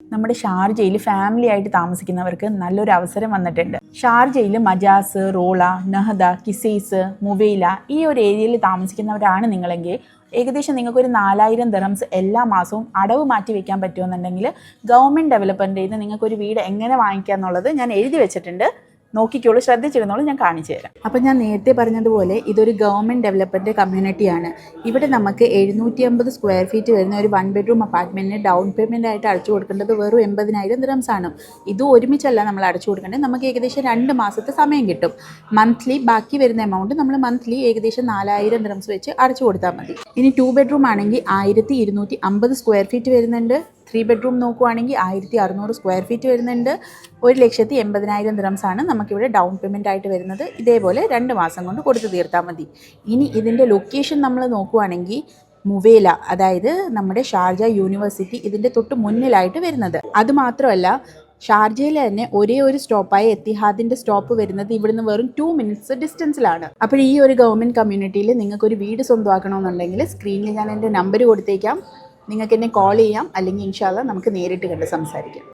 നമ്മുടെ ഷാർജയിൽ ഫാമിലി ആയിട്ട് താമസിക്കുന്നവർക്ക് നല്ലൊരു അവസരം വന്നിട്ടുണ്ട്. ഷാർജയിൽ മജാസ്, റോള, നഹദ, കിസൈസ്, മുവൈല ഈ ഒരു ഏരിയയിൽ താമസിക്കുന്നവരാണ് നിങ്ങളെങ്കിൽ ഏകദേശം നിങ്ങൾക്കൊരു 4000 ദിർഹംസ് എല്ലാ മാസവും അടവ് മാറ്റി വെക്കാൻ പറ്റുമെന്നുണ്ടെങ്കിൽ ഗവൺമെൻറ് ഡെവലപ്മെൻറ്റ് ചെയ്ത് നിങ്ങൾക്കൊരു വീട് എങ്ങനെ വാങ്ങിക്കുക എന്നുള്ളത് ഞാൻ എഴുതി വെച്ചിട്ടുണ്ട്. നോക്കിക്കോളൂ, ശ്രദ്ധിച്ചിരുന്നോളൂ, ഞാൻ കാണിച്ചു തരാം. അപ്പോൾ ഞാൻ നേരത്തെ പറഞ്ഞതുപോലെ ഇതൊരു ഗവൺമെൻറ് ഡെവലപ്മെൻറ്റ് കമ്മ്യൂണിറ്റിയാണ്. ഇവിടെ നമുക്ക് 750 സ്ക്വയർ ഫീറ്റ് വരുന്ന ഒരു 1 ബെഡ്റൂം അപ്പാർട്ട്മെൻറ്റിന് ഡൗൺ പേയ്മെൻ്റ് ആയിട്ട് അടച്ചു കൊടുക്കേണ്ടത് വെറും 80,000 ദിർഹംസ് ആണ്. ഇത് ഒരുമിച്ചല്ല നമ്മൾ അടച്ചു കൊടുക്കേണ്ടത്. നമുക്ക് ഏകദേശം 2 മാസത്തെ സമയം കിട്ടും. മന്ത്ലി ബാക്കി വരുന്ന എമൗണ്ട് നമ്മൾ മന്ത്ലി ഏകദേശം 4000 ദിർഹംസ് വെച്ച് അടച്ചു കൊടുത്താൽ മതി. ഇനി 2 ബെഡ്റൂം ആണെങ്കിൽ 1250 സ്ക്വയർ ഫീറ്റ് വരുന്നുണ്ട്. 3 ബെഡ്റൂം നോക്കുവാണെങ്കിൽ 1600 സ്ക്വയർ ഫീറ്റ് വരുന്നുണ്ട്. 1,80,000 ദിർഹംസ് ആണ് നമുക്കിവിടെ ഡൗൺ പേയ്മെൻ്റ് ആയിട്ട് വരുന്നത്. ഇതേപോലെ 2 മാസം കൊണ്ട് കൊടുത്തു തീർത്താൽ മതി. ഇനി ഇതിൻ്റെ ലൊക്കേഷൻ നമ്മൾ നോക്കുവാണെങ്കിൽ മുവേല, അതായത് നമ്മുടെ ഷാർജ യൂണിവേഴ്സിറ്റി ഇതിൻ്റെ തൊട്ട് മുന്നിലായിട്ട് വരുന്നത്. അതുമാത്രമല്ല ഷാർജയിൽ തന്നെ ഒരേ ഒരു സ്റ്റോപ്പായ എത്തിഹാദിൻ്റെ സ്റ്റോപ്പ് വരുന്നത് ഇവിടുന്ന് വെറും 2 മിനിറ്റ്സ് ഡിസ്റ്റൻസിലാണ്. അപ്പോൾ ഈ ഒരു ഗവൺമെൻറ് കമ്മ്യൂണിറ്റിയിൽ നിങ്ങൾക്കൊരു വീട് സ്വന്തമാക്കണമെന്നുണ്ടെങ്കിൽ സ്ക്രീനിൽ ഞാൻ എൻ്റെ നമ്പർ കൊടുത്തേക്കാം. നിങ്ങൾക്ക് എന്നെ കോൾ ചെയ്യാം, അല്ലെങ്കിൽ ഇൻഷാ അല്ലാഹ് നമുക്ക് നേരിട്ട് കണ്ട് സംസാരിക്കാം.